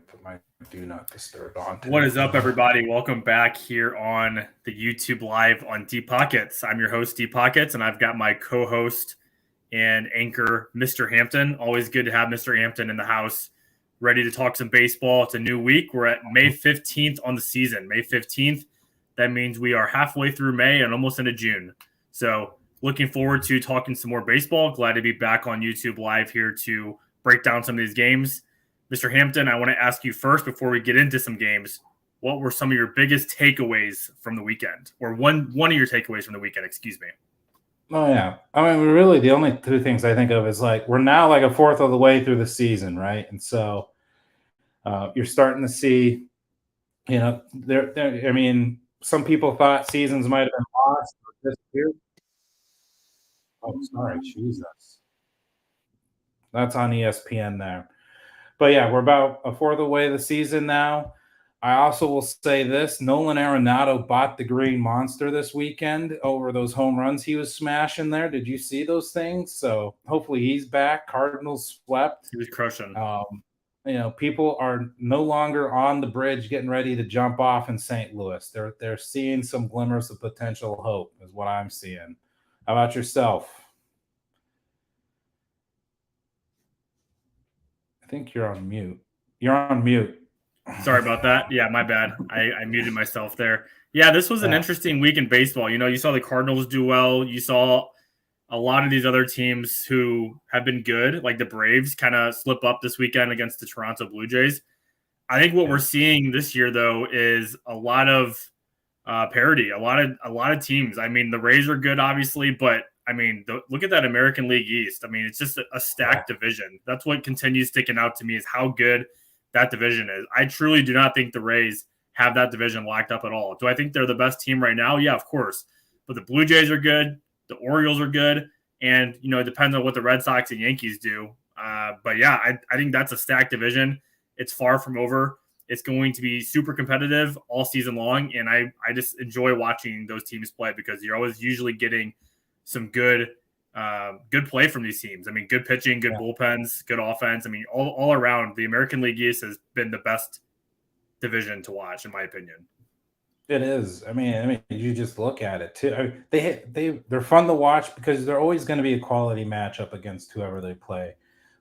put my do not disturb on. What is up, everybody? Welcome back here on the YouTube Live on Deep Pockets. I'm your host, Deep Pockets, and I've got my co-host and anchor, Mr. Hampton. Always good to have Mr. Hampton in the house, ready to talk some baseball. It's a new week. We're at May 15th on the season. May 15th. That means we are halfway through May and almost into June. So looking forward to talking some more baseball. Glad to be back on YouTube Live here to break down some of these games. Mr. Hampton, I want to ask you first before we get into some games, what were some of your biggest takeaways from the weekend? Or one of your takeaways from the weekend, excuse me. Oh, yeah. I mean, really, the only two things I think of is like we're now like a fourth of the way through the season, right? And so you're starting to see, you know, I mean, some people thought seasons might have been lost this year. Oh, sorry. Jesus. That's on ESPN there. But yeah, we're about a fourth of the way of the season now. I also will say this, Nolan Arenado bought the Green Monster this weekend over those home runs he was smashing there. Did you see those things? So hopefully he's back. Cardinals swept. He was crushing. You know, people are no longer on the bridge getting ready to jump off in St. Louis. They're seeing some glimmers of potential hope is what I'm seeing. How about yourself? I think you're on mute. You're on mute. Sorry about that. Yeah, my bad. I muted myself there. Yeah, this was an interesting week in baseball. You know, you saw the Cardinals do well. You saw a lot of these other teams who have been good, like the Braves, kind of slip up this weekend against the Toronto Blue Jays. I think what we're seeing this year, though, is a lot of parity. A lot of teams. I mean, the Rays are good, obviously, but I mean, look at that American League East. I mean, it's just a stacked division. That's what continues sticking out to me is how good that division is. I truly do not think the Rays have that division locked up at all. Do I think they're the best team right now? Yeah, of course. But the Blue Jays are good. The Orioles are good. And, you know, it depends on what the Red Sox and Yankees do. But, yeah, I think that's a stacked division. It's far from over. It's going to be super competitive all season long. And I just enjoy watching those teams play because you're always usually getting some good play from these teams. I mean, good pitching, good bullpens, good offense. I mean, all around, the American League East has been the best division to watch, in my opinion. It is. I mean, you just look at it too. I mean, they're fun to watch because they're always going to be a quality matchup against whoever they play.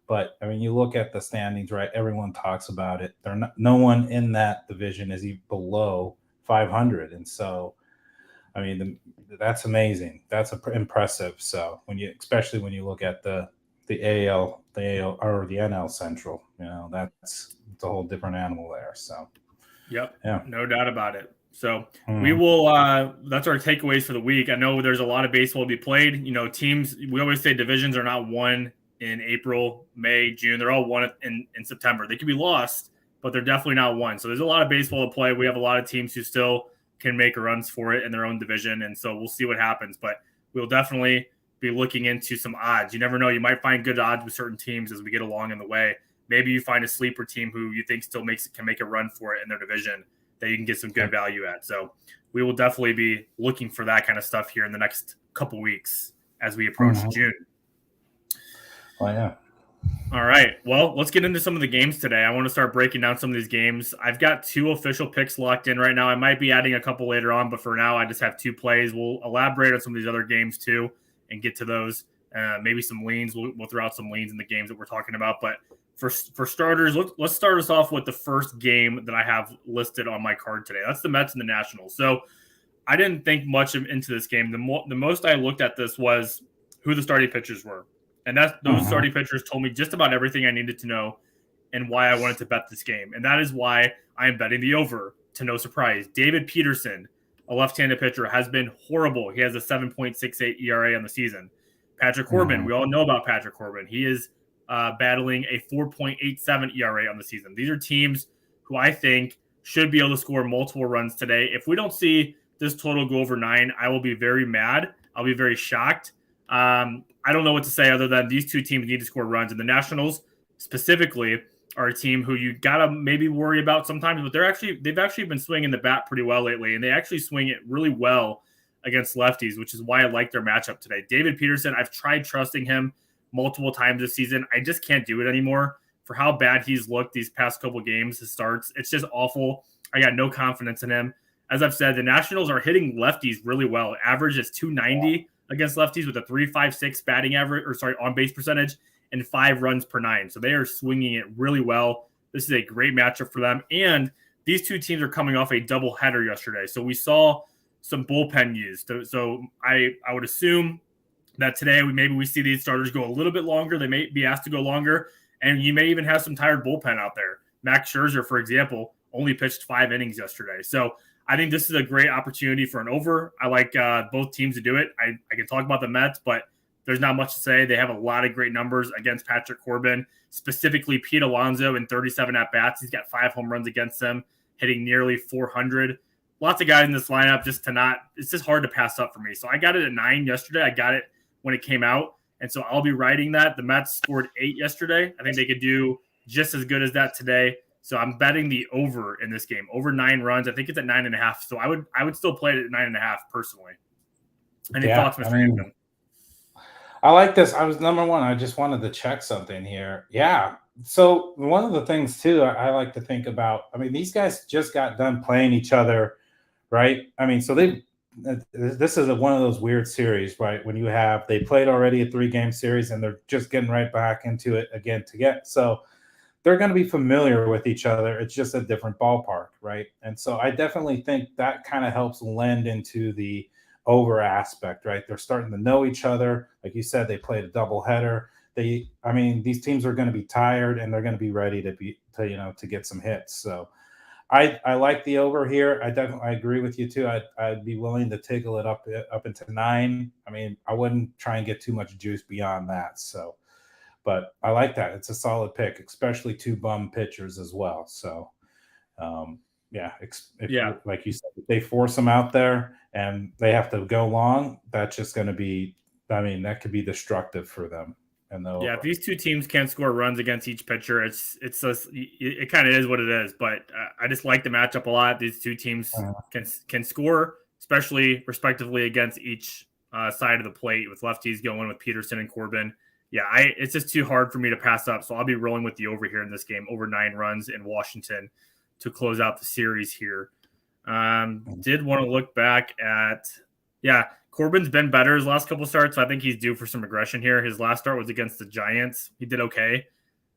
But I mean, you look at the standings, right? Everyone talks about it. No one in that division is even below 500, and so. I mean, that's amazing. That's impressive. So especially when you look at the AL or the NL Central, you know, it's a whole different animal there. So, yep, yeah, no doubt about it. So we will. That's our takeaways for the week. I know there's a lot of baseball to be played. You know, teams. We always say divisions are not won in April, May, June. They're all won in September. They can be lost, but they're definitely not won. So there's a lot of baseball to play. We have a lot of teams who still can make runs for it in their own division. And so we'll see what happens, but we'll definitely be looking into some odds. You never know. You might find good odds with certain teams as we get along in the way. Maybe you find a sleeper team who you think still can make a run for it in their division that you can get some good value at. So we will definitely be looking for that kind of stuff here in the next couple weeks as we approach June. Oh, yeah. All right. Well, let's get into some of the games today. I want to start breaking down some of these games. I've got 2 official picks locked in right now. I might be adding a couple later on, but for now, I just have 2 plays. We'll elaborate on some of these other games too and get to those. Maybe some leans. We'll throw out some leans in the games that we're talking about. But for starters, let's start us off with the first game that I have listed on my card today. That's the Mets and the Nationals. So I didn't think much into this game. The most I looked at this was who the starting pitchers were. And those starting pitchers told me just about everything I needed to know and why I wanted to bet this game. And that is why I am betting the over, to no surprise. David Peterson, a left-handed pitcher, has been horrible. He has a 7.68 ERA on the season. Patrick Corbin, we all know about Patrick Corbin. He is battling a 4.87 ERA on the season. These are teams who I think should be able to score multiple runs today. If we don't see this total go over 9, I will be very mad. I'll be very shocked. I don't know what to say other than these 2 teams need to score runs. And the Nationals specifically are a team who you got to maybe worry about sometimes, but they've actually been swinging the bat pretty well lately, and they actually swing it really well against lefties, which is why I like their matchup today. David Peterson, I've tried trusting him multiple times this season. I just can't do it anymore. for how bad he's looked these past couple games, his starts. It's just awful. I got no confidence in him. As I've said, the Nationals are hitting lefties really well. Average is 290 against lefties with a 3.56 batting average, on base percentage, and 5 runs per 9. So they are swinging it really well. This is a great matchup for them. And these two teams are coming off a doubleheader yesterday. So we saw some bullpen used. So I would assume that today we see these starters go a little bit longer. They may be asked to go longer, and you may even have some tired bullpen out there. Max Scherzer, for example, only pitched 5 innings yesterday. So I think this is a great opportunity for an over. I like both teams to do it. I can talk about the Mets, but there's not much to say. They have a lot of great numbers against Patrick Corbin, specifically Pete Alonso in 37 at-bats. He's got 5 home runs against them, hitting nearly 400. Lots of guys in this lineup it's just hard to pass up for me. So I got it at 9 yesterday. I got it when it came out. And so I'll be writing that. The Mets scored 8 yesterday. I think they could do just as good as that today. So I'm betting the over in this game, over 9 runs. I think it's at 9.5. So I would still play it at 9.5 personally. Any thoughts, Mr. Hampton? I like this. Number one, I just wanted to check something here. Yeah. So one of the things too, I like to think about, these guys just got done playing each other, right? So this is one of those weird series, right? When they played already a 3-game series and they're just getting right back into it again to get. So they're going to be familiar with each other. It's just a different ballpark, right? And so I definitely think that kind of helps lend into the over aspect, right? They're starting to know each other. Like you said, they played a doubleheader. These teams are going to be tired and they're going to be ready to get some hits. So I like the over here. I agree with you too. I'd be willing to tickle it up into 9. I wouldn't try and get too much juice beyond that. So, but I like that. It's a solid pick, especially 2 bum pitchers as well. So, like you said, if they force them out there and they have to go long, that's just going to be, that could be destructive for them. If these two teams can't score runs against each pitcher, it kind of is what it is. But I just like the matchup a lot. These two teams can score, especially respectively against each side of the plate, with lefties going with Peterson and Corbin. It's just too hard for me to pass up. So I'll be rolling with the over here in this game, over 9 runs in Washington to close out the series here. Did want to look back at, Corbin's been better his last couple starts, so I think he's due for some regression here. His last start was against the Giants. He did okay.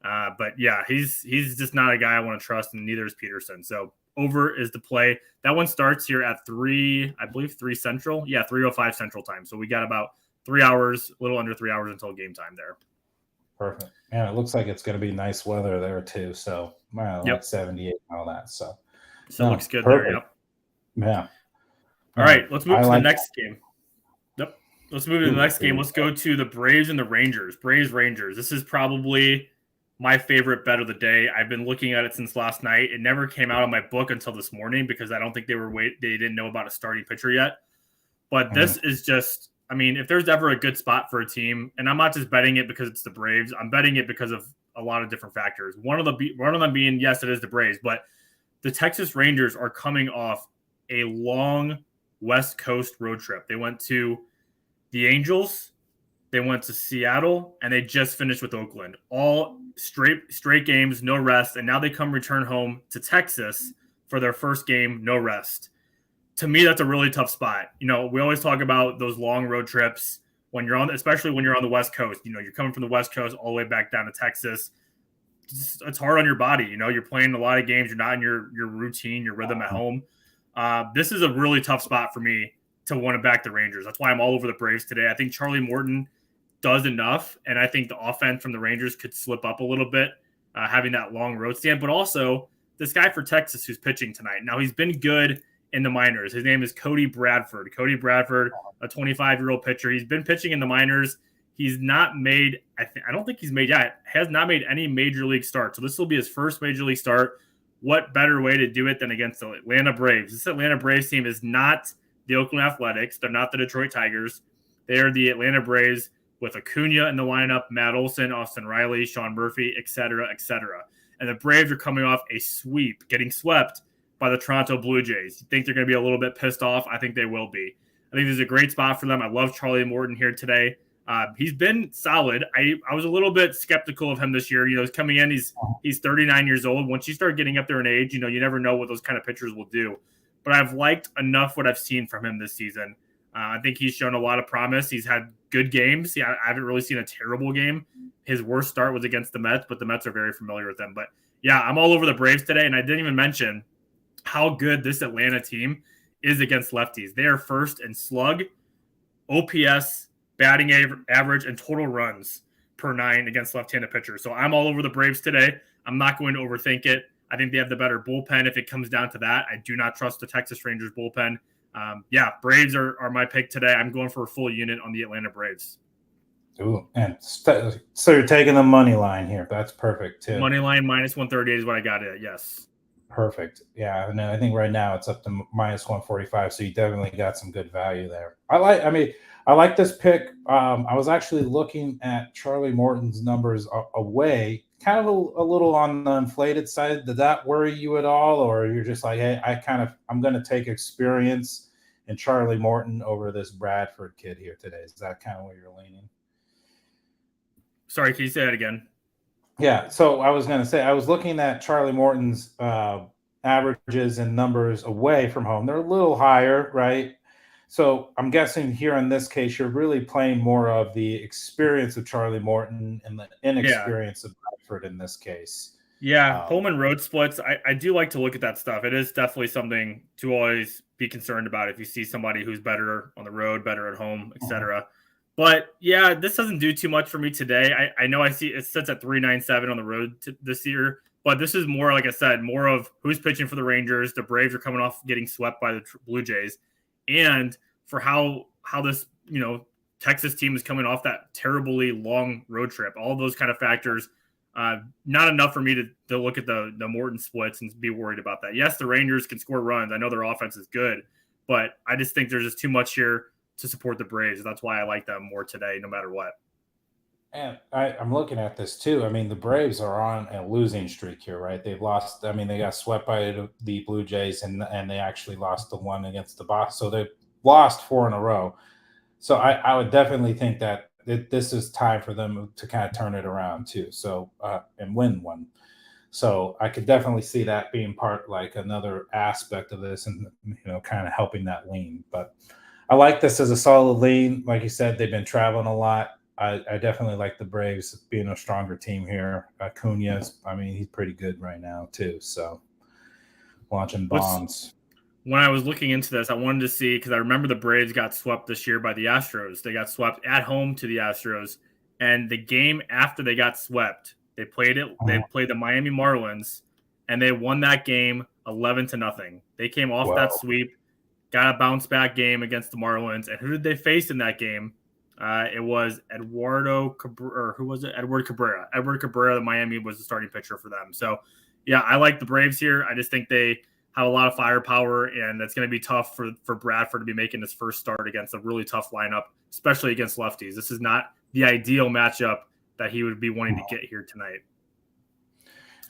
But he's just not a guy I want to trust, and neither is Peterson. So over is the play. That one starts here at 3 Central. 3:05 Central time. So we got about 3 hours, a little under 3 hours until game time there. Perfect. Man, it looks like it's going to be nice weather there too. So like 78 and all that. So it looks good perfect. There. Yeah. All right, let's move to the next game. Let's move to the next game. Let's go to the Braves and the Rangers. Braves-Rangers. This is probably my favorite bet of the day. I've been looking at it since last night. It never came out of my book until this morning because I don't think they didn't know about a starting pitcher yet. But this is just, if there's ever a good spot for a team, and I'm not just betting it because it's the Braves, I'm betting it because of a lot of different factors. One of them being, yes, it is the Braves, but the Texas Rangers are coming off a long West Coast road trip. They went to the Angels, they went to Seattle, and they just finished with Oakland. All straight games, no rest, and now they return home to Texas for their first game, no rest. To me, that's a really tough spot. We always talk about those long road trips especially when you're on the West Coast. You're coming from the West Coast all the way back down to Texas. It's hard on your body. You're playing a lot of games. You're not in your routine, your rhythm at home. This is a really tough spot for me to want to back the Rangers. That's why I'm all over the Braves today. I think Charlie Morton does enough, and I think the offense from the Rangers could slip up a little bit, having that long road stand. But also, this guy for Texas who's pitching tonight. Now, he's been good in the minors. His name is Cody Bradford. Cody Bradford, a 25-year-old pitcher. He's been pitching in the minors. He's not made – I don't think he's made yet. Has not made any major league start. So this will be his first major league start. What better way to do it than against the Atlanta Braves? This Atlanta Braves team is not – the Oakland Athletics. They're not the Detroit Tigers. They are the Atlanta Braves with Acuna in the lineup, Matt Olson, Austin Riley, Sean Murphy, et cetera, et cetera. And the Braves are coming off a sweep, getting swept by the Toronto Blue Jays. You think they're going to be a little bit pissed off? I think they will be. I think this is a great spot for them. I love Charlie Morton here today. He's been solid. I was a little bit skeptical of him this year. He's coming in. He's 39 years old. Once you start getting up there in age, you never know what those kind of pitchers will do. But I've liked enough what I've seen from him this season. I think he's shown a lot of promise. He's had good games. I haven't really seen a terrible game. His worst start was against the Mets, but the Mets are very familiar with him. But yeah, I'm all over the Braves today, and I didn't even mention how good this Atlanta team is against lefties. They are first in slug, OPS, batting average, and total runs per 9 against left-handed pitchers. So I'm all over the Braves today. I'm not going to overthink it. I think they have the better bullpen if it comes down to that. I do not trust the Texas Rangers bullpen. Braves are my pick today. I'm going for a full unit on the Atlanta Braves. Ooh, and so you're taking the money line here. That's perfect too. Money line minus 138 is what I got it at. Yes. Perfect. Yeah, and I think right now it's up to minus 145. So you definitely got some good value there. I like this pick. I was actually looking at Charlie Morton's numbers away, kind of a little on the inflated side. Did that worry you at all, or you're just like, hey, I'm going to take experience in Charlie Morton over this Bradford kid here today? Is that kind of where you're leaning? Sorry, can you say that again? Yeah, so I was going to say, I was looking at Charlie Morton's averages and numbers away from home. They're a little higher, right? So I'm guessing here in this case, you're really playing more of the experience of Charlie Morton and the inexperience of Bradford in this case. Yeah, home and road splits. I do like to look at that stuff. It is definitely something to always be concerned about if you see somebody who's better on the road, better at home, etc. But yeah, this doesn't do too much for me today. I know I see it sits at 397 on the road this year, but this is more, like I said, more of who's pitching for the Rangers. The Braves are coming off getting swept by the Blue Jays, and for how this Texas team is coming off that terribly long road trip. All those kind of factors. Not enough for me to look at the Morton splits and be worried about that. Yes, the Rangers can score runs. I know their offense is good, but I just think there's just too much here to support the Braves. That's why I like them more today, no matter what. And I'm looking at this too. I mean, the Braves are on a losing streak here, right? They've lost. I mean, they got swept by the Blue Jays, and they actually lost the one against the Boston. So they've lost 4 in a row. So I would definitely think that this is time for them to kind of turn it around too. So and win one. So I could definitely see that being like another aspect of this, and kind of helping that lean. But I like this as a solid lean. Like you said, they've been traveling a lot. I definitely like the Braves being a stronger team here. Acuna, I mean, he's pretty good right now too. So launching bombs. When I was looking into this, I wanted to see, because I remember the Braves got swept this year by the Astros. They got swept at home to the Astros, and the game after they got swept, they played the Miami Marlins, and they won that game 11-0. They came off that sweep, got a bounce back game against the Marlins, and who did they face in that game? It was Edward Cabrera. Edward Cabrera, the Miami was the starting pitcher for them. So, yeah, I like the Braves here. I just think they have a lot of firepower, and it's going to be tough for Bradford to be making his first start against a really tough lineup, especially against lefties. This is not the ideal matchup that he would be wanting to get here tonight.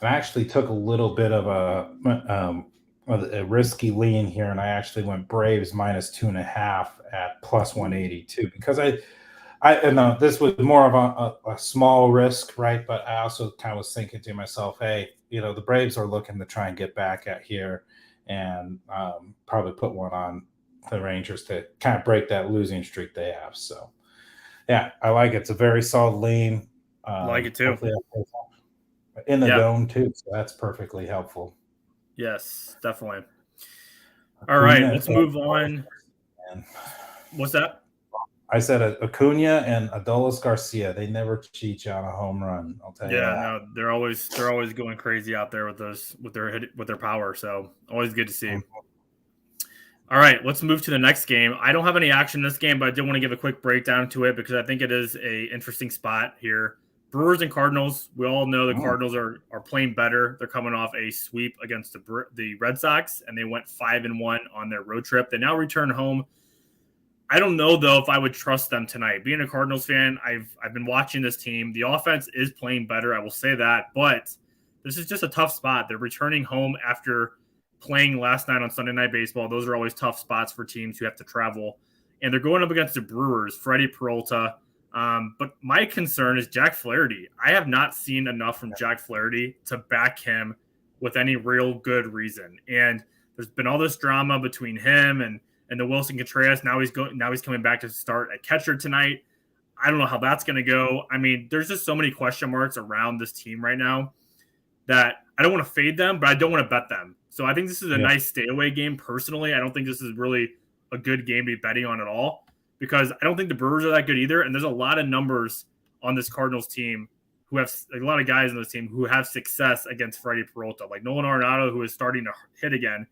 I actually took a little bit of a risky lean here, and I actually went Braves minus 2.5 at plus 182 because I know this was more of a small risk, right? But I also kind of was thinking to myself, hey, the Braves are looking to try and get back at here and probably put one on the Rangers to kind of break that losing streak they have. So, yeah, I like it. It's a very solid lean. Like it too. In the dome too, so that's perfectly helpful. Yes, definitely. All right, let's move on. What's that? I said Acuna and Adolis Garcia. They never cheat you on a home run. I'll tell you that. No, they're always going crazy out there with their power. So always good to see. All right, let's move to the next game. I don't have any action in this game, but I did want to give a quick breakdown to it because I think it is a interesting spot here. Brewers and Cardinals. We all know the Cardinals are playing better. They're coming off a sweep against the Red Sox, and they went 5-1 on their road trip. They now return home. I don't know, though, if I would trust them tonight. Being a Cardinals fan, I've been watching this team. The offense is playing better, I will say that. But this is just a tough spot. They're returning home after playing last night on Sunday Night Baseball. Those are always tough spots for teams who have to travel. And they're going up against the Brewers, Freddie Peralta. But my concern is Jack Flaherty. I have not seen enough from Jack Flaherty to back him with any real good reason. And there's been all this drama between him and the Wilson Contreras. Now he's coming back to start at catcher tonight. I don't know how that's going to go. I mean, there's just so many question marks around this team right now that I don't want to fade them, but I don't want to bet them. So I think this is a nice stay away game. Personally, I don't think this is really a good game to be betting on at all, because I don't think the Brewers are that good either. And there's a lot of numbers on this Cardinals team who have a lot of guys on this team who have success against Freddie Peralta, like Nolan Arenado, who is starting to hit again.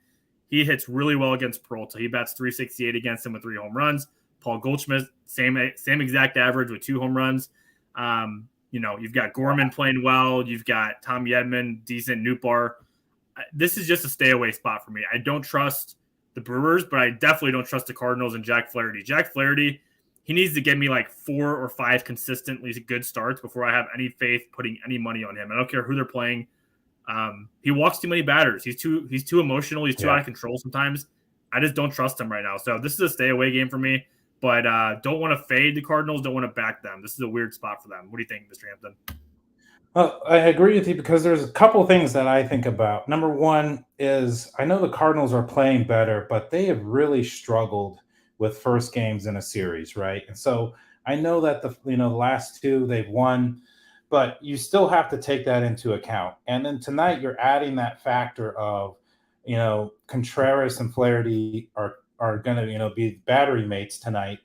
He hits really well against Peralta. He bats .368 against him with 3 home runs. Paul Goldschmidt, same exact average with 2 home runs. You've got Gorman playing well. You've got Tom Edman, decent. Nootbaar. This is just a stay away spot for me. I don't trust the Brewers, but I definitely don't trust the Cardinals and Jack Flaherty. Jack Flaherty, he needs to give me like 4 or 5 consistently good starts before I have any faith putting any money on him. I don't care who they're playing. He walks too many batters. He's too emotional. He's too out of control sometimes. I just don't trust him right now. So this is a stay away game for me. But don't want to fade the Cardinals. Don't want to back them. This is a weird spot for them. What do you think, Mr. Hampton? Well, I agree with you because there's a couple of things that I think about. Number one is I know the Cardinals are playing better, but they have really struggled with first games in a series, right? And so I know that the last 2 they've won, but you still have to take that into account. And then tonight you're adding that factor of, Contreras and Flaherty are going to be battery mates tonight.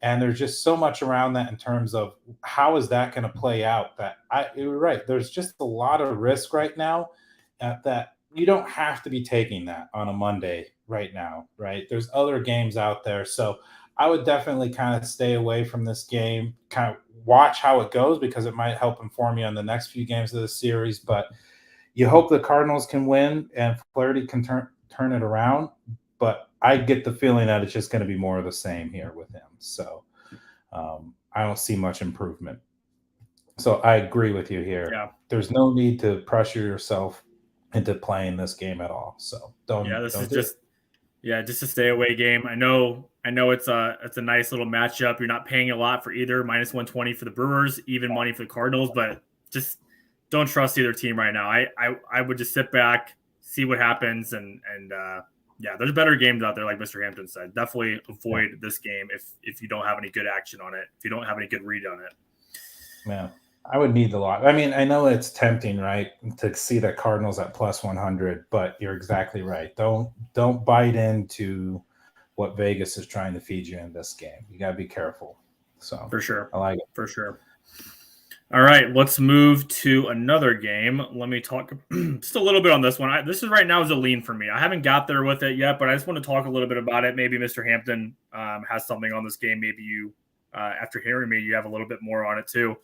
And there's just so much around that in terms of how is that going to play out that you're right. There's just a lot of risk right now that you don't have to be taking that on a Monday right now, right? There's other games out there. So I would definitely kind of stay away from this game, kind of watch how it goes because it might help inform you on the next few games of the series. But you hope the Cardinals can win and Flaherty can turn it around. But I get the feeling that it's just going to be more of the same here with him. So I don't see much improvement. So I agree with you here. Yeah. There's no need to pressure yourself into playing this game at all. So don't. Yeah, this don't is do just it. just a stay away game. I know it's a nice little matchup. You're not paying a lot for either. -120 for the Brewers, even money for the Cardinals, but just don't trust either team right now. I would just sit back, see what happens, and there's better games out there, like Mr. Hampton said. Definitely avoid this game if you don't have any good action on it, if you don't have any good read on it. Yeah, I would need the lot. I mean, I know it's tempting, right, to see the Cardinals at +100, but you're exactly right. Don't bite into what Vegas is trying to feed you in this game. You got to be careful. So for sure, I like it. For sure. All right, let's move to another game. Let me talk just a little bit on this one. This is right now is a lean for me. I haven't got there with it yet, but I just want to talk a little bit about it. Maybe Mr. Hampton has something on this game. Maybe you, after hearing me, you have a little bit more on it too.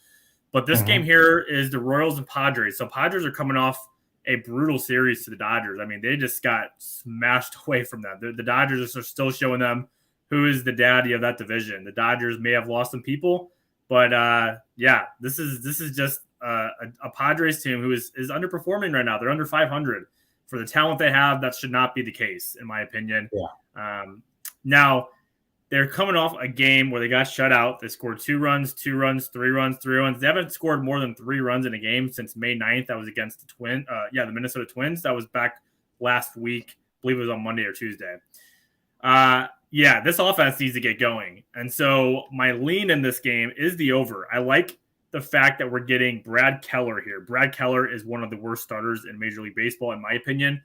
But this game here is the Royals and Padres. So Padres are coming off a brutal series to the Dodgers. I mean, they just got smashed away from them. The Dodgers are still showing them who is the daddy of that division. The Dodgers may have lost some people, but this is just a Padres team who is underperforming right now. They're under 500. For the talent they have, that should not be the case, in my opinion. Yeah. Now, they're coming off a game where they got shut out. They scored 2 runs, 2 runs, 3 runs, 3 runs. They haven't scored more than 3 runs in a game since May 9th. That was against the Minnesota Twins. That was back last week. I believe it was on Monday or Tuesday. This offense needs to get going. And so my lean in this game is the over. I like the fact that we're getting Brad Keller here. Brad Keller is one of the worst starters in Major League Baseball, in my opinion.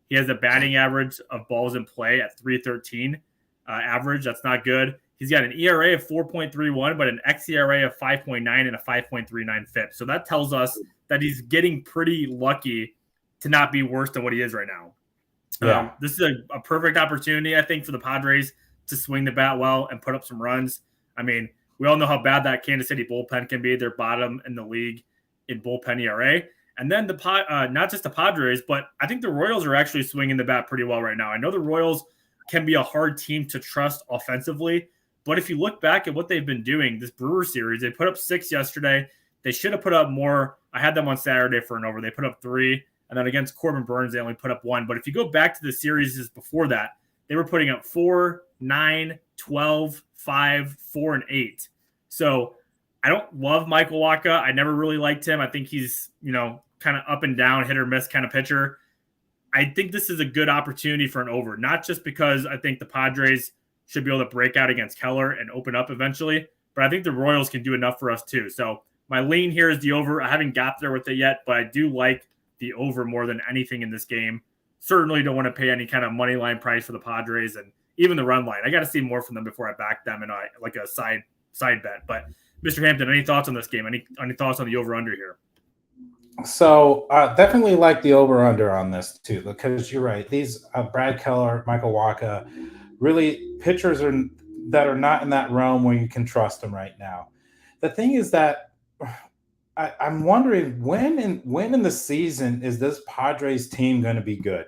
He has a batting average of balls in play at 313 average. That's not good. He's got an ERA of 4.31, but an xERA of 5.9 and a 5.39 FIP. So that tells us that he's getting pretty lucky to not be worse than what he is right now. Yeah. This is a perfect opportunity, I think, for the Padres to swing the bat well and put up some runs. I mean, we all know how bad that Kansas City bullpen can be. They're bottom in the league in bullpen ERA. And then not just the Padres, but I think the Royals are actually swinging the bat pretty well right now. I know the Royals can be a hard team to trust offensively, but if you look back at what they've been doing, this Brewers series, they put up 6 yesterday. They should have put up more. I had them on Saturday for an over. They put up 3. And then against Corbin Burns, they only put up 1. But if you go back to the series before that, they were putting up 4, 9, 12, 5, 4, and 8. So I don't love Michael Wacha. I never really liked him. I think he's, kind of up and down, hit or miss kind of pitcher. I think this is a good opportunity for an over, not just because I think the Padres should be able to break out against Keller and open up eventually, but I think the Royals can do enough for us too. So my lean here is the over. I haven't got there with it yet, but I do like the over more than anything in this game. Certainly don't want to pay any kind of money line price for the Padres and even the run line. I got to see more from them before I back them in like a side bet. But Mr. Hampton, any thoughts on this game? Any thoughts on the over under here? So definitely like the over-under on this too, because you're right. These Brad Keller, Michael Wacha, really pitchers that are not in that realm where you can trust them right now. The thing is that I'm wondering when in the season is this Padres team going to be good,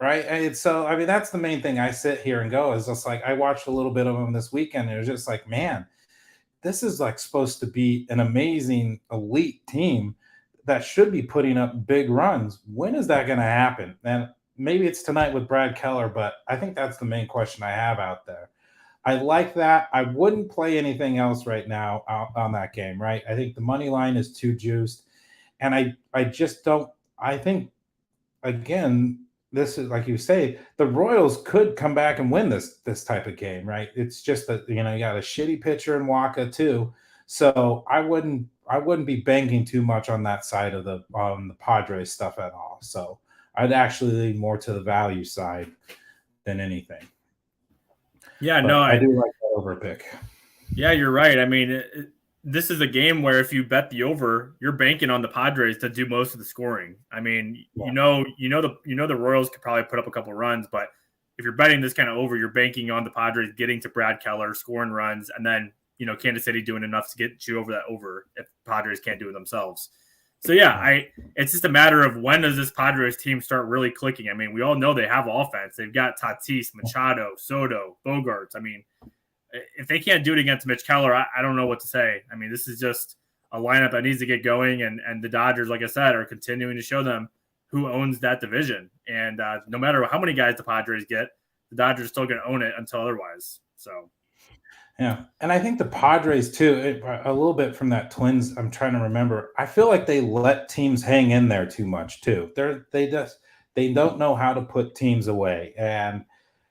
right? And so I mean that's the main thing. I sit here and go is just like I watched a little bit of them this weekend, and it was just like, man, this is like supposed to be an amazing elite team that should be putting up big runs. When is that going to happen? And maybe it's tonight with Brad Keller, but I think that's the main question I have out there. I like that. I wouldn't play anything else right now on that game, right? I think the money line is too juiced. And I just don't, I think, again, this is like you say, the Royals could come back and win this type of game, right? It's just that, you got a shitty pitcher in Wacha too. So I wouldn't be banking too much on that side of the Padres stuff at all. So I'd actually lean more to the value side than anything. Yeah, but no, I do like that over pick. Yeah, you're right. I mean, this is a game where if you bet the over, you're banking on the Padres to do most of the scoring. I mean, Yeah. the Royals could probably put up a couple runs, but if you're betting this kind of over, you're banking on the Padres getting to Brad Keller, scoring runs, and then Kansas City doing enough to get you over that over if Padres can't do it themselves. So yeah, it's just a matter of when does this Padres team start really clicking. I mean, we all know they have offense. They've got Tatis, Machado, Soto, Bogarts. I mean, if they can't do it against Mitch Keller, I don't know what to say. I mean, this is just a lineup that needs to get going, and the Dodgers, like I said, are continuing to show them who owns that division. And no matter how many guys the Padres get, the Dodgers are still going to own it until otherwise. So. Yeah, and I think the Padres too, a little bit from that Twins. I'm trying to remember. I feel like they let teams hang in there too much too. They don't know how to put teams away, and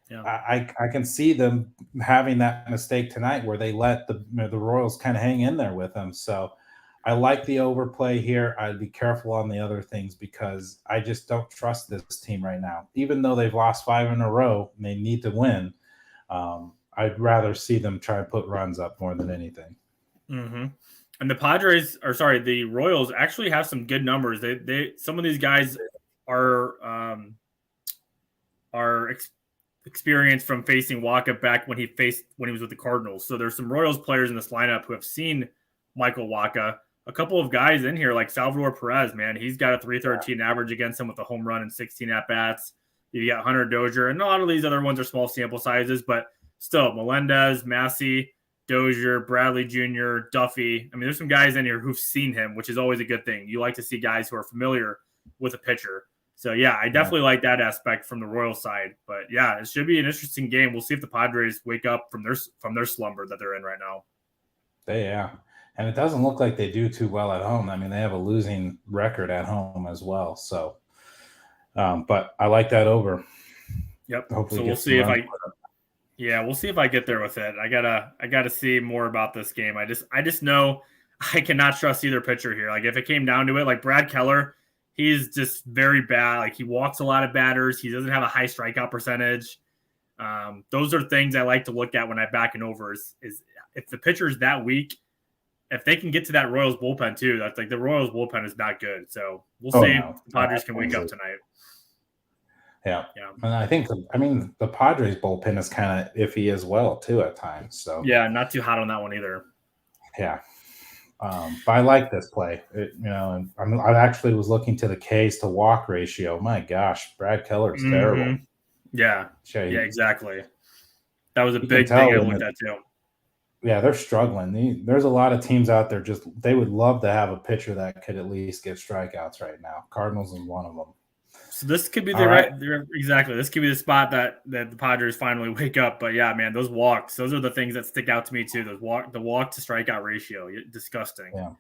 I can see them having that mistake tonight where they let the Royals kind of hang in there with them. So I like the overplay here. I'd be careful on the other things because I just don't trust this team right now, even though they've lost 5 in a row and they need to win. I'd rather see them try and put runs up more than anything. Mm-hmm. And the Royals actually have some good numbers. Some of these guys are experienced from facing Wacha back when he was with the Cardinals. So there's some Royals players in this lineup who have seen Michael Wacha. A couple of guys in here like Salvador Perez, man, he's got a 313 average against him with a home run and 16 at bats. You got Hunter Dozier, and a lot of these other ones are small sample sizes, but still, Melendez, Massey, Dozier, Bradley Jr., Duffy. I mean, there's some guys in here who've seen him, which is always a good thing. You like to see guys who are familiar with a pitcher. So, yeah, I definitely like that aspect from the Royals side. But, yeah, it should be an interesting game. We'll see if the Padres wake up from their slumber that they're in right now. Yeah, and it doesn't look like they do too well at home. I mean, they have a losing record at home as well. So, but I like that over. Yep. Hopefully so we'll see if we'll see if I get there with it. I gotta see more about this game. I just know I cannot trust either pitcher here. Like if it came down to it, like Brad Keller, he's just very bad. Like he walks a lot of batters. He doesn't have a high strikeout percentage. Those are things I like to look at when I back an over. Is if the pitcher is that weak, if they can get to that Royals bullpen too, that's like the Royals bullpen is not good. So we'll see if the Padres can wake up tonight. Yeah. And I think, the Padres bullpen is kind of iffy as well, too, at times. So yeah, not too hot on that one either. Yeah. But I like this play. And I actually was looking to the Ks to walk ratio. My gosh, Brad Keller is terrible. Yeah. Yeah, exactly. That was a big thing I looked at, too. Yeah, they're struggling. There's a lot of teams out there they would love to have a pitcher that could at least get strikeouts right now. Cardinals is one of them. So this could be All right. exactly. This could be the spot that the Padres finally wake up. But yeah, man, those walks, those are the things that stick out to me too. The walk to strikeout ratio, disgusting. Yeah.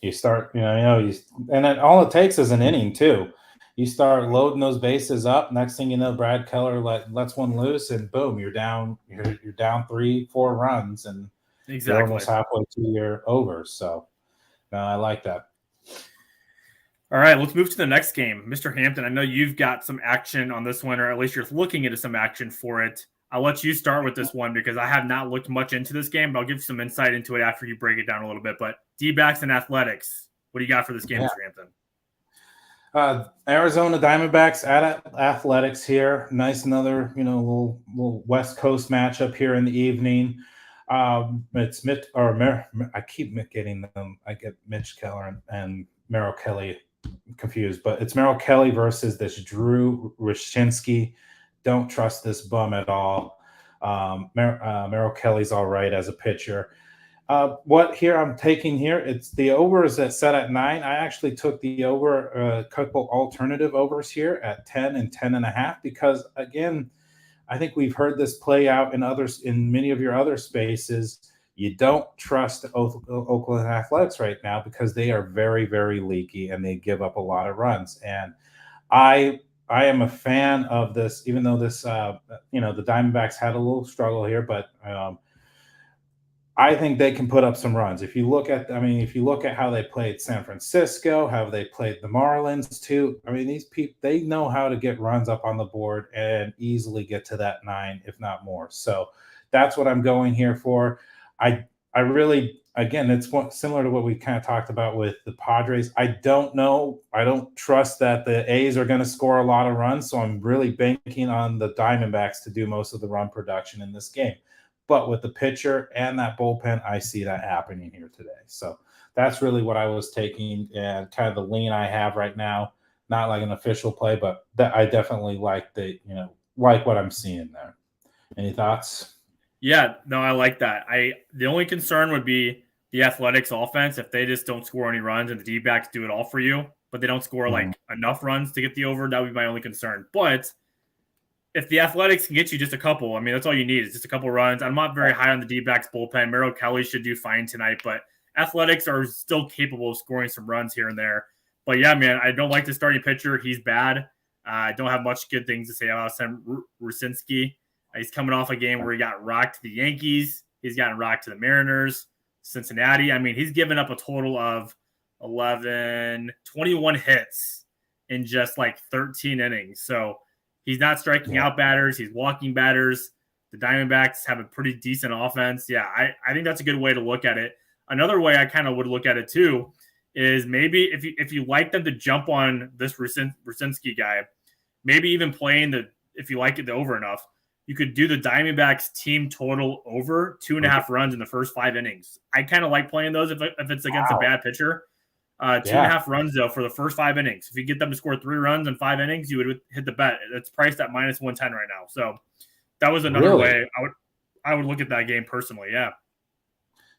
You start, and then all it takes is an inning too. You start loading those bases up. Next thing you know, Brad Keller lets one loose, and boom, you're down. You're down 3-4 runs, and you're Exactly. almost halfway to your over. So, no, I like that. All right, let's move to the next game. Mr. Hampton, I know you've got some action on this one, or at least you're looking into some action for it. I'll let you start with this one because I have not looked much into this game, but I'll give you some insight into it after you break it down a little bit. But D-backs and Athletics, what do you got for this game, Yeah. Mr. Hampton? Arizona Diamondbacks at Athletics here. Nice, another little West Coast matchup here in the evening. It's I keep getting them. I get Mitch Keller and Merrill Kelly confused, but it's Merrill Kelly versus this Drew Wyshynski. Don't trust this bum at all. Merrill Kelly's all right as a pitcher. What here I'm taking here, it's the overs that set at 9. I actually took the over a couple alternative overs here at 10 and 10.5 because again, I think we've heard this play out in many of your other spaces. You don't trust Oakland Athletics right now because they are very, very leaky and they give up a lot of runs. And I am a fan of this, even though this the Diamondbacks had a little struggle here, but I think they can put up some runs. If you look at how they played San Francisco, how they played the Marlins too. I mean, these people, they know how to get runs up on the board and easily get to that 9, if not more. So that's what I'm going here for. I really, again, it's similar to what we kind of talked about with the Padres. I don't know. I don't trust that the A's are going to score a lot of runs. So I'm really banking on the Diamondbacks to do most of the run production in this game. But with the pitcher and that bullpen, I see that happening here today. So that's really what I was taking and kind of the lean I have right now. Not like an official play, but that I definitely like like what I'm seeing there. Any thoughts? Yeah, no, I like that. The only concern would be the Athletics offense if they just don't score any runs and the D-backs do it all for you, but they don't score like enough runs to get the over. That would be my only concern. But if the Athletics can get you just a couple, I mean, that's all you need is just a couple runs. I'm not very high on the D-backs bullpen. Merrill Kelly should do fine tonight, but Athletics are still capable of scoring some runs here and there. But yeah, man, I don't like the starting pitcher. He's bad. I don't have much good things to say about Sam Rusinski. He's coming off a game where he got rocked to the Yankees. He's gotten rocked to the Mariners, Cincinnati. I mean, he's given up a total of 21 hits in just like 13 innings. So he's not striking out batters. He's walking batters. The Diamondbacks have a pretty decent offense. Yeah, I think that's a good way to look at it. Another way I kind of would look at it too is maybe if you like them to jump on this Rusinski guy, maybe even playing if you like it the over enough, you could do the Diamondbacks team total over 2.5 runs in the first 5 innings. I kind of like playing those if it's against a bad pitcher. 2.5 runs though for the first 5 innings. If you get them to score 3 runs in 5 innings, you would hit the bet. It's priced at -110 right now. So that was another way I would look at that game personally. Yeah.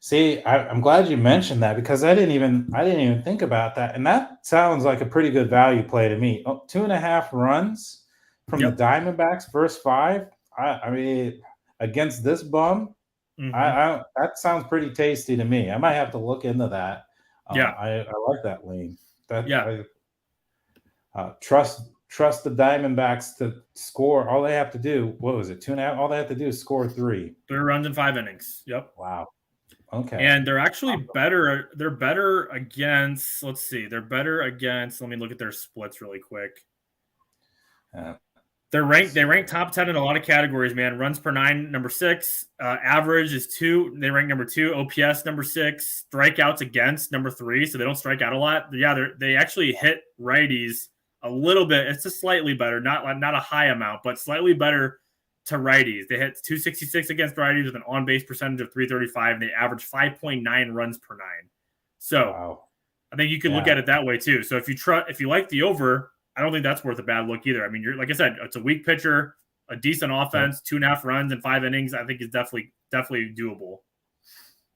See, I'm glad you mentioned that because I didn't even think about that, and that sounds like a pretty good value play to me. 2.5 runs from the Diamondbacks first 5. I mean, against this bum, that sounds pretty tasty to me. I might have to look into that. I like that lean. Trust the Diamondbacks to score. All they have to do, what was it, 2.5? All they have to do is score 3. 3 runs in 5 innings. Yep. Wow. Okay. And they're actually better. They're better against. Let's see. They're better against. Let me look at their splits really quick. They rank top 10 in a lot of categories, man. Runs per 9, number 6. Average is 2. They rank number 2. OPS number 6. Strikeouts against number 3. So they don't strike out a lot. Yeah, they actually hit righties a little bit. It's just slightly better, not a high amount, but slightly better to righties. They hit 266 against righties with an on-base percentage of 335. And they average 5.9 runs per 9. So I think you could look at it that way too. So if you like the over, I don't think that's worth a bad look either. I mean, like I said, it's a weak pitcher, a decent offense, 2.5 runs in 5 innings. I think is definitely doable.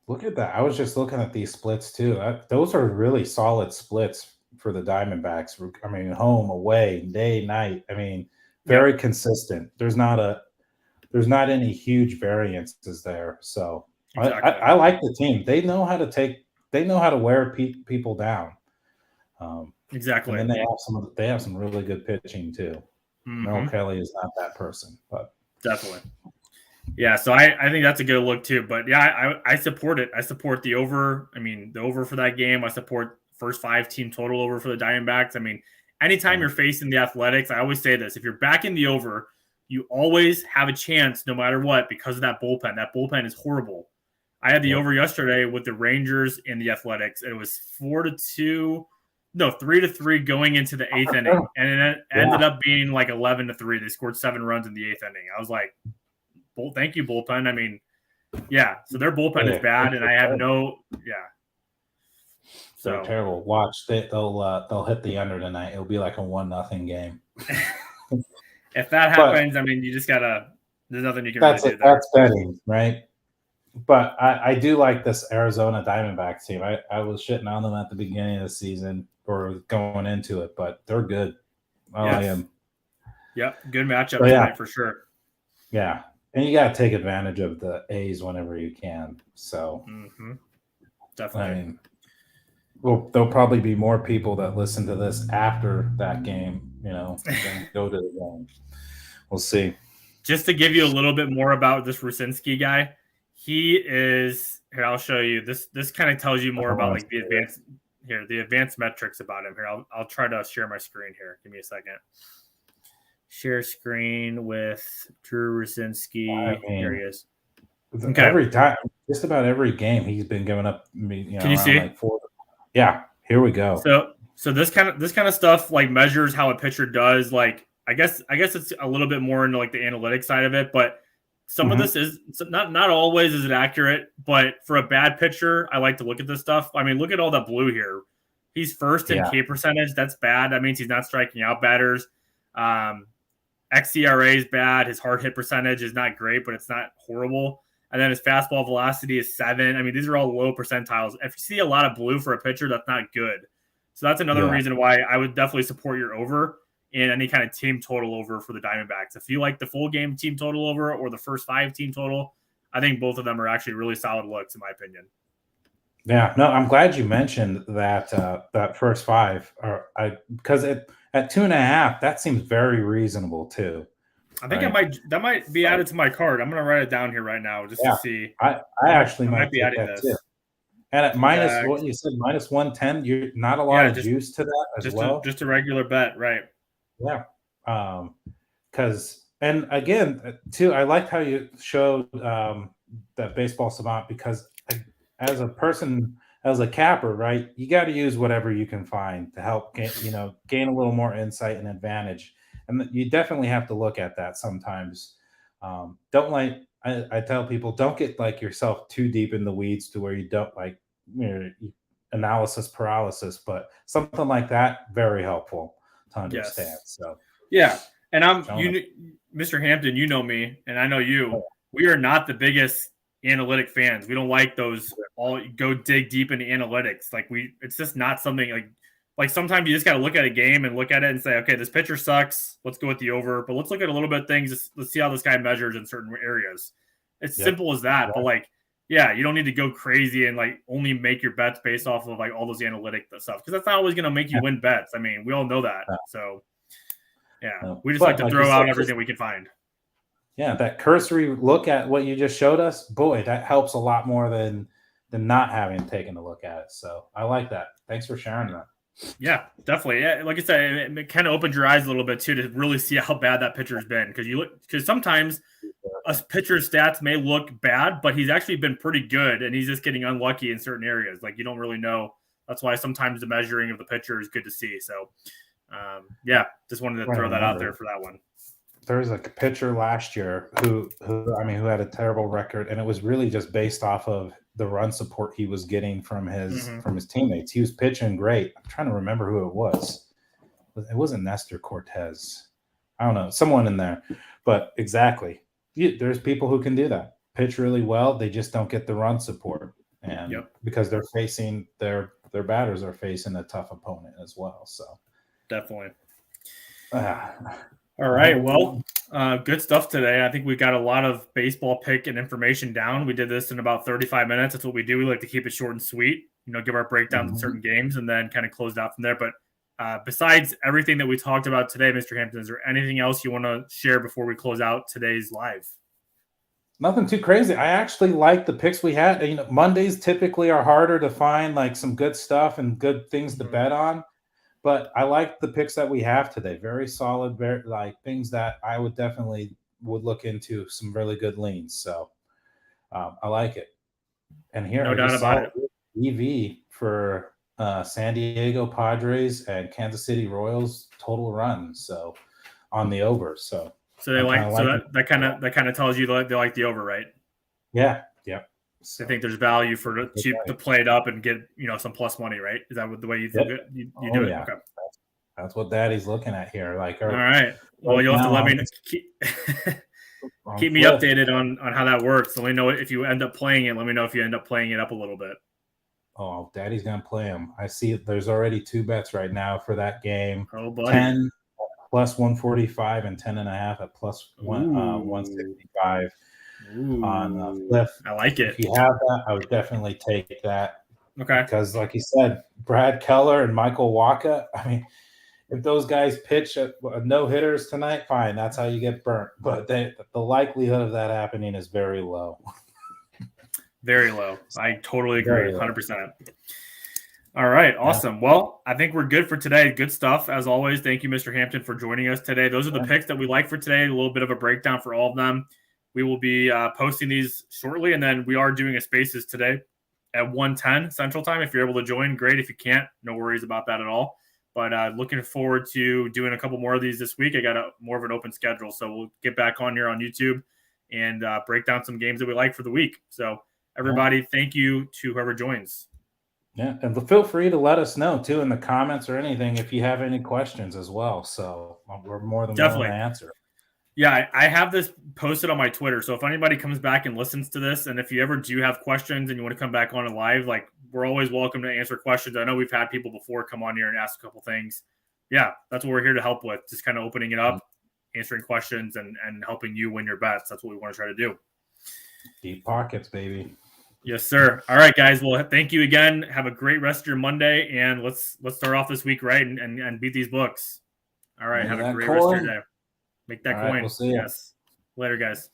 Look at that. I was just looking at these splits too. Those are really solid splits. for the Diamondbacks. I mean, home, away, day, night. I mean, very consistent. There's not any huge variances there. So Exactly. I like the team. They know how to wear people down. Exactly. And then they have some really good pitching too. Merrill Kelly is not that person, but definitely. Yeah, so I think that's a good look too. But yeah, I support it. I support the over. I mean, the over for that game. I support first 5 team total over for the Diamondbacks. I mean, anytime you're facing the Athletics, I always say this: if you're backing the over, you always have a chance, no matter what, because of that bullpen. That bullpen is horrible. I had the over yesterday with the Rangers and the Athletics. It was 4-2. No, 3-3 going into the 8th inning, and it ended up being like 11-3. They scored 7 runs in the 8th inning. I was like, thank you, bullpen. I mean, yeah. So their bullpen is bad, and I have So they're terrible. Watch they'll hit the under tonight. It'll be like a 1-0 game. If that happens, I mean, you just gotta. There's nothing you can really do there. That's betting, right? But I do like this Arizona Diamondbacks team. I was shitting on them at the beginning of the season or going into it, but they're good. I am. Yep, good matchup tonight for sure. Yeah, and you got to take advantage of the A's whenever you can. So, definitely. I mean, there'll probably be more people that listen to this after that game, than go to the game. We'll see. Just to give you a little bit more about this Rucinski guy, he is here. I'll show you this. This kind of tells you more about like the advanced metrics about him. Here, I'll try to share my screen here. Give me a second. Share screen with Drew Rucinski. Here he is. Okay. Every time, just about every game, he's been giving up. Can you see? Like 4. Yeah, here we go. So this kind of stuff like measures how a pitcher does. Like I guess it's a little bit more into like the analytics side of it, but some of this is not always is it accurate. But for a bad pitcher, I like to look at this stuff. I mean, look at all that blue here. He's first in K percentage. That's bad. That means he's not striking out batters. xERA is bad. His hard hit percentage is not great, but it's not horrible. And then his fastball velocity is 7. I mean, these are all low percentiles. If you see a lot of blue for a pitcher, that's not good. So that's another reason why I would definitely support your over in any kind of team total over for the Diamondbacks. If you like the full game team total over or the first 5 team total, I think both of them are actually really solid looks in my opinion. Yeah, no, I'm glad you mentioned that that first 5 because at 2.5, that seems very reasonable too. I think that might be added to my card. I'm going to write it down here right now just to see. I actually might be adding this. Too. And at minus what you said, minus 110, you're not a lot of juice to that as well. Just a regular bet, right? Yeah. And again, too, I liked how you showed that baseball savant because as a capper, right, you got to use whatever you can find to help gain a little more insight and advantage. And you definitely have to look at that sometimes. I tell people, don't get like yourself too deep in the weeds to where you don't analysis paralysis, but something like that, very helpful to understand. Yes. So yeah. And Mr. Hampton, you know me, and I know you. We are not the biggest analytic fans. We don't like those all go dig deep into analytics. Like it's just not something like sometimes you just got to look at a game and look at it and say, okay, this pitcher sucks. Let's go with the over, but let's look at a little bit of things. Let's see how this guy measures in certain areas. It's simple as that. But you don't need to go crazy and like only make your bets based off of like all those analytic stuff. Cause that's not always going to make you win bets. I mean, we all know that. So we just like to throw out everything we can find. Yeah. That cursory look at what you just showed us, boy, that helps a lot more than not having taken a look at it. So I like that. Thanks for sharing that. Yeah, definitely. Yeah, like I said, it kind of opened your eyes a little bit too to really see how bad that pitcher's been. Because sometimes a pitcher's stats may look bad, but he's actually been pretty good, and he's just getting unlucky in certain areas. Like you don't really know. That's why sometimes the measuring of the pitcher is good to see. So, just wanted to throw that out there for that one. There was a pitcher last year who had a terrible record, and it was really just based off of the run support he was getting from his teammates. He was pitching great. I'm trying to remember who it was. It wasn't Nestor Cortez. I don't know, someone in there. But exactly, there's people who can do that. Pitch really well, they just don't get the run support, and because they're facing their their batters are facing a tough opponent as well. So definitely. Uh, All right. Well, good stuff today. I think we got a lot of baseball pick and information down. We did this in about 35 minutes. That's what we do. We like to keep it short and sweet, give our breakdowns of certain games and then kind of close it out from there. But besides everything that we talked about today, Mr. Hampton, is there anything else you want to share before we close out today's live? Nothing too crazy. I actually like the picks we had. Mondays typically are harder to find like some good stuff and good things to bet on. But I like the picks that we have today. Very solid, very like things that I would definitely look into, some really good leans. So I like it. And here no I doubt just about saw EV for San Diego Padres and Kansas City Royals total run. So on the over. So they like that kind of tells you they like the over, right? Yeah. Yep. So I think there's value for cheap to play it up and get some plus money, right? Is that the way you think you do it? Yeah. Okay. That's what Daddy's looking at here. Like, all right. Well, you'll have to let me keep me updated on how that works. Let me know if you end up playing it. Let me know if you end up playing it up a little bit. Oh, Daddy's gonna play him. I see there's already 2 bets right now for that game. Oh, buddy. 10 plus 145 and 10.5 at plus 165 on Cliff. I like it. If you have that, I would definitely take that. Okay. Because, like you said, Brad Keller and Michael Wacha. I mean, if those guys pitch no hitters tonight, fine. That's how you get burnt. But the likelihood of that happening is very low. Very low. I totally agree. 100%. All right. Awesome. Yeah. Well, I think we're good for today. Good stuff. As always, thank you, Mr. Hampton, for joining us today. Those are the picks that we like for today. A little bit of a breakdown for all of them. We will be posting these shortly, and then we are doing a Spaces today at 1:10 Central Time. If you're able to join, great. If you can't, no worries about that at all. But looking forward to doing a couple more of these this week. I got more of an open schedule, so we'll get back on here on YouTube and break down some games that we like for the week. So everybody, thank you to whoever joins. Yeah, and feel free to let us know, too, in the comments or anything if you have any questions as well. So we're more than willing to answer. Yeah, I have this posted on my Twitter. So if anybody comes back and listens to this, and if you ever do have questions and you want to come back on live, like we're always welcome to answer questions. I know we've had people before come on here and ask a couple things. Yeah, that's what we're here to help with. Just kind of opening it up, answering questions, and helping you win your bets. That's what we want to try to do. Deep pockets, baby. Yes, sir. All right, guys. Well, thank you again. Have a great rest of your Monday, and let's start off this week right and beat these books. All right. Have a great rest of your day. Make that coin. We'll see you. Yes. Later, guys.